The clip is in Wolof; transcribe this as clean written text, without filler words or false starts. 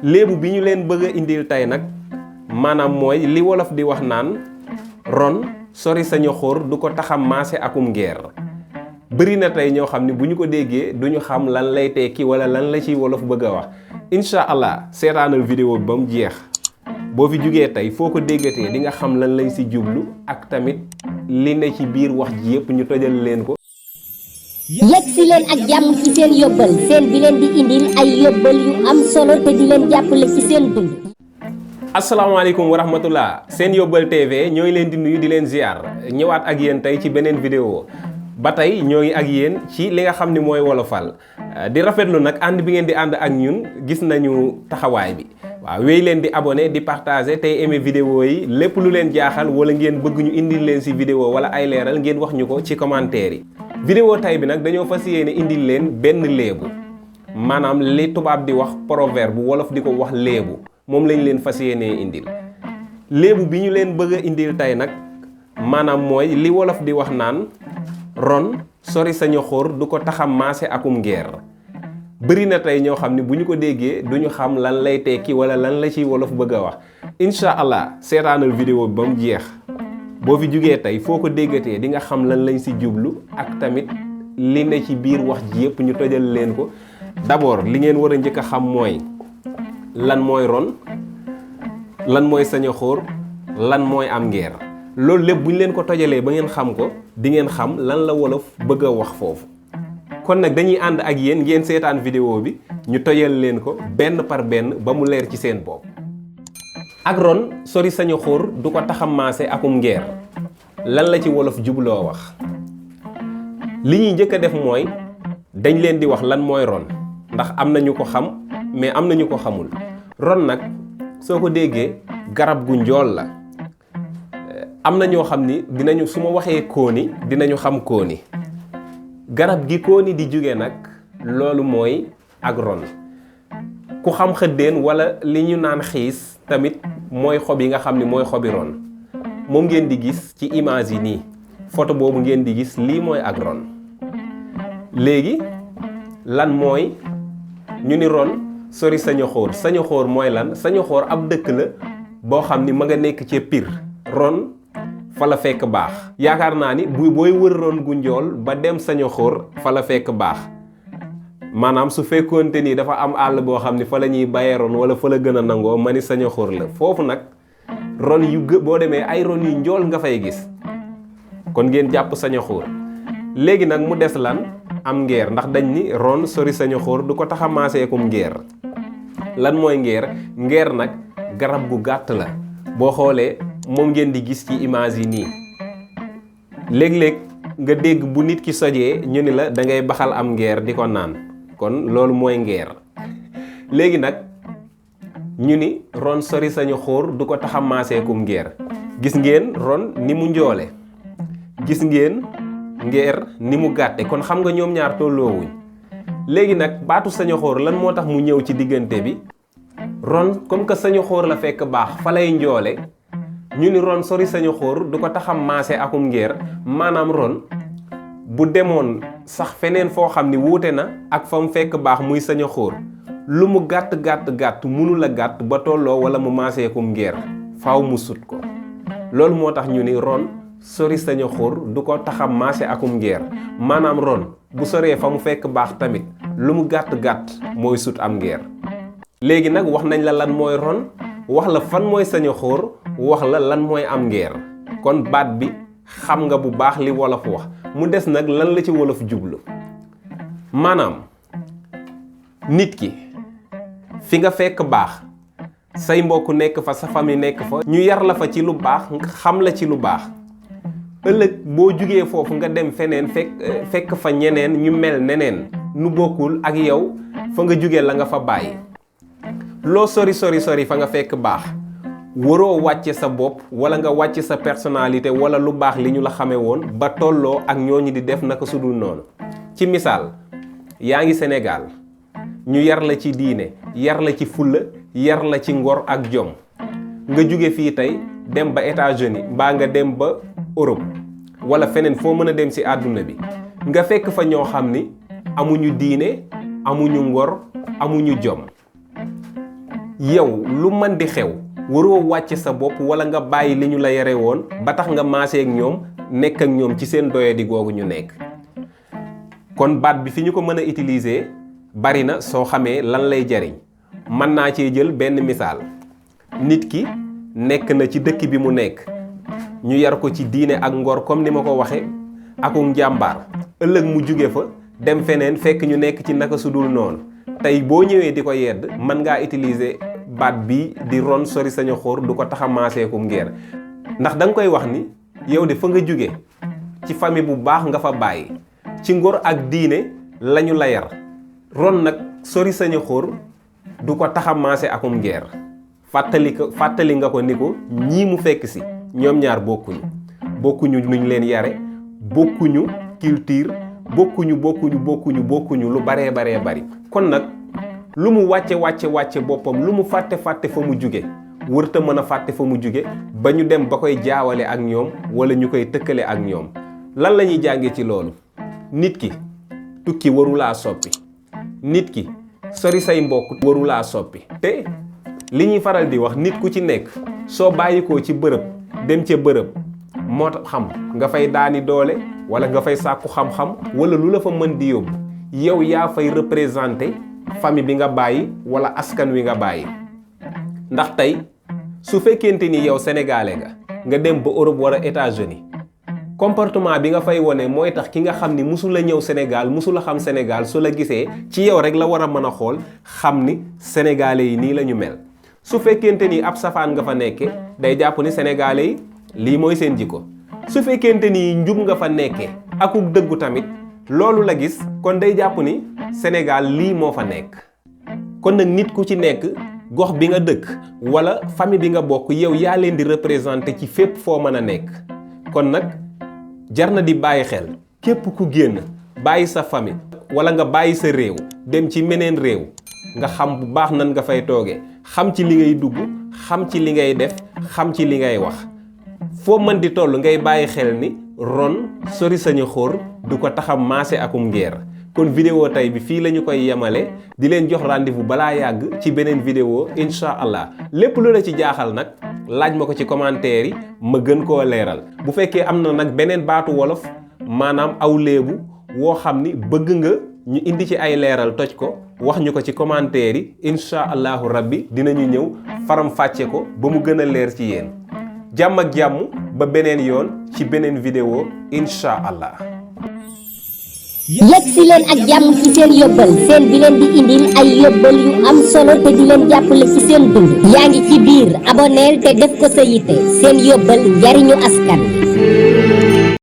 léebu bi ñu leen bëgg a indil tey nag maanaam mooy li wolof di wax naan ron sori sa ñoxóor du ko taxam maase akum ngeer. bëri na tey ñoo xam ne bu ñu ko déggee duñu xam lan lay tekki wala lan la ciy wolof bëgg a wax. incha allah seetaanal vidéo bi ba mu jeex boo fi jugee tey foo ko déggatee di nga xam lan lañ si jublu ak tamit li ne ci biir wax ji yëpp ñu tojal leen ko. yegg si leen ak jàmm ci seen yóbbal seen bi leen di indil ay yóbbal yu am solo te di leen jàppale ci seen dund. asalaamaaleykum wa rahmatullah seen yóbbal TV ñooy leen di nuyu di leen ziar ñëwaat ak yéen tey ci beneen vidéo ba tey ñoo ngi ak yéen ci li nga xam ni mooy wolofal di rafetlu nag ànd bi ngeen di ànd ak ñun gis nañu taxawaay bi. waaw wéy leen di abonné di partager tey aimé vidéo yi lépp lu leen jaaxal wala ngeen bëgg ñu indil leen si vidéo wala ay leeral ngeen wax ñu ko ci commentaire yi. vidéo tay bi nag dañoo fas yéene indil leen benn léebu maanaam li tubaab di wax proverbe bu wolof di ko wax léebu moom lañ leen fas yéenee indil. léebu bi ñu leen bëgg a indil tey nag maanaam mooy li wolof di wax naan ron sori sa ñoxóor du ko taxam maase akum ngeer. bëri na tey ñoo xam ne bu ñu ko déggee duñu xam lan lay tekki wala lan la ciy wolof bëgg a wax. incha allah seetaanal vidéo bi ba mu jeex boo fi jugee tey foo ko déggatee di nga xam lan lañ si jublu ak tamit li ne ci biir wax ji yëpp ñu tojal leen ko. d'abord li ngeen war a njëkk a xam mooy lan mooy ron lan mooy sa ñoxóor lan mooy am ngeer loolu lépp bu ñu leen ko tojalee ba ngeen xam ko di ngeen xam lan la wolof bëgg a wax foofu. kon nag dañuy ànd ak yéen ngeen seetaan vidéo bi ñu tojal leen ko benn par benn ba mu leer ci seen bopp. ak ron sori sa ñoxóor du ko taxam maase akum ngeer lan la ci wolof jubloo wax. li ñuy njëkk a def mooy dañ leen di wax lan mooy ron ndax am na ñu ko xam mais am na ñu ko xamul. ron nag soo ko déggee garab gu njool la am na ñoo xam ni dinañu su ma waxee kóoni dinañu xam kóoni. garab gi kóoni di jóge nag loolu mooy ak ron ku xam xëddeen wala li ñu naan xiis tamit mooy xob yi nga xam ni mooy xobi ron moom ngeen di gis ci image yi nii photo boobu ngeen di gis lii mooy ak ron. léegi lan mooy ñu ni ron sori sa ñoxóor sa ñoxóor mooy lan sa ñoxóor ab dëkk la boo xam ni ma nga nekk ci Pire. ron fa la fekk baax yaakaar naa ni booy wër ron gu njool ba dem sa ñoxóor fa la fekk baax maanaam su fekkoonte ni dafa am àll boo xam ni fa la ñuy bayee ron wala fa la gën a nangoo ma ni sa ñoxóor la foofu nag ron yu boo demee ay ron yu njool nga fay gis kon ngeen jàpp sa ñoxóor. léegi nag mu des lan am ngeer ndax dañ ni ron sori sa ñoxóor du ko tax a maaseekum ngeer. lan mooy ngeer ngeer nag garab gu gàtt la boo xoolee moom ngeen di gis ci image yi nii léeg-léeg nga dégg bu nit ki sojee ñu ni la da ngay baxal am ngeer di ko naan kon loolu mooy ngeer. léegi nag ñu ni ron sori sa ñoxóor du ko tax a maaseekum ngeer gis ngeen ron ni mu njoole gis ngeen ngeer ni mu gàtte kon xam nga ñoom ñaar tolloowuñ. léegi nag baatu sa ñoxóor lan moo tax mu ñëw ci diggante bi ron comme que sa ñoxóor la fekk baax fa lay njoole ñu ni ron sori sa ñoxóor du ko taxam maase akum ngeer maanaam ron bu demoon sax feneen foo xam ni wuute na ak fa mu fekk baax muy sa ñoxóor lu mu gàtt gàtt mënu la gàtt ba tolloo wala mu maase akum ngeer faaw mu sut ko. loolu moo tax ñu ni ron sori sa ñoxóor du ko taxam maase akum ngeer maanaam ron bu soree fa mu fekk baax tamit lu mu gàtt mooy sut am ngeer. léegi nag wax nañ la lan mooy ron wax la fan mooy sa ñoxóor wax la lan mooy am ngeer kon baat bi xam nga bu baax li wolof wax mu des nag lan la ci wolof jublu maanaam nit ki fi nga fekk baax say mbokk nekk fa sa famille nekk fa ñu yar la fa ci lu baax xam la ci lu baax ëllëg boo jugee foofu nga dem feneen fekk fa ñeneen ñu mel neneen nu bokkul ak yow fa nga jugee la nga fa bàyyi loo sori fa nga fekk baax waroo wàcce sa bopp wala nga wàcce sa personnalité wala lu baax li ñu la xamee woon ba tolloo ak ñooñu di def naka sudul noonu. ci misaal yaa ngi Sénégal ñu yar la ci diine yar la ci fulla yar la ci ngor ak jom nga jóge fii tey dem ba États-Unis mbaa nga dem ba Europe wala feneen foo mën a dem ci àdduna bi nga fekk fa ñoo xam ni amuñu diine amuñu ngor amuñu jom yow lu mën di xew waroo wàcce sa bopp wala nga bàyyi li ñu la yare woon ba tax nga maasee ak ñoom nekk ak ñoom ci seen doyadi googu ñu nekk. kon baat bi fi ñu ko mën a utiliser bari na soo xamee lan lay jariñ. mën naa cee jël benn misaal nit ki nekk na ci dëkk bi mu nekk ñu yar ko ci diine ak ngor comme ni ma ko waxe akum njàmbaar ëllëg mu jóge fa dem feneen fekk ñu nekk ci naka sudul noonu tey boo ñëwee di ko yedd mën ngaa utiliser baat bi di ron sori sañu xóor du ko tax a maaseekum ngeer ndax da nga koy wax ni yow de fa nga jóge ci famille bu baax nga fa bàyyi ci ngor ak diine lañu la yar ron nag sori sañu xóor du ko tax a maase akum ngeer fàttali nga ko ni ko ñii mu fekk si ñoom ñaar bokkuñu nuñ leen yare bokkuñu culture bokkuñu lu baree bari kon nag lu mu wàcce boppam lu mu fàtte fa mu jóge wërta mën a fàtte fa mu jóge ba ñu dem ba koy jaawale ak ñoom wala ñu koy tëkkale ak ñoom lan la ñuy jànge ci loolu nit ki tukki warulaa soppi nit ki sori say mbokk warulaa soppi te li ñuy faral di wax nit ku ci nekk soo bàyyikoo ci bërëb dem ca bërëb moo tax xam nga fay daani doole wala nga fay sàkku xam-xam wala lu la fa mën di yóbbu yow yaa fay représenté famille bi nga bàyyi wala askan wi nga bàyyi ndax tey su fekkente ni yow sénégalais nga dem ba Europe wala États-Unis comportement bi nga fay wone mooy tax ki nga xam ni musul la ñëw Sénégal musul la xam Sénégal su la gisee ci yow rek la war a mën a xool xam ni sénégalais yi nii la ñu mel su fekkente ni ab safaan nga fa nekke day jàpp ni sénégalais yi lii mooy seen jikko su fekkente ni njub nga fa nekke akuk dëggu tamit loolu la gis kon day jàpp ni Sénégal lii moo fa nekk kon nag nit ku ci nekk gox bi nga dëkk wala famille bi nga bokk yow yaa leen di représenté ci fépp foo mën a nekk kon nag jar na di bàyyi xel képp ku génn bàyyi sa famille wala nga bàyyi sa réew dem ci meneen réew nga xam bu baax nan nga fay toogee xam ci li ngay dugg xam ci li ngay def xam ci li ngay wax foo mën di toll ngay bàyyi xel ni ron sori sañu xóor du ko tax a maase akum ngeer kon vidéo tey bi fii la ñu koy yemale di leen jox rendez-vous balaa yàgg ci beneen vidéo incha allah lépp lu la ci jaaxal nag laaj ma ko ci commentaire yi ma gën koo leeral bu fekkee am na nag beneen baatu wolof maanaam aw léebu woo xam ni bëgg nga ñu indi ci ay leeral toj ko wax ñu ko ci commentaire yi incha allahu rabbi dinañu ñëw faram fàcce ko ba mu gën a leer ci yéen jàmm ak jàmm ba beneen yoon ci beneen vidéo incha allah. yegsi leen ak jàmm ci seen yóbbal seen bi leen di indil ay yóbbal yu am solo te di leen jàppale ci seen dund yaa ngi ci biir aboneel te def ko sa yitte seen yóbbal njariñu askan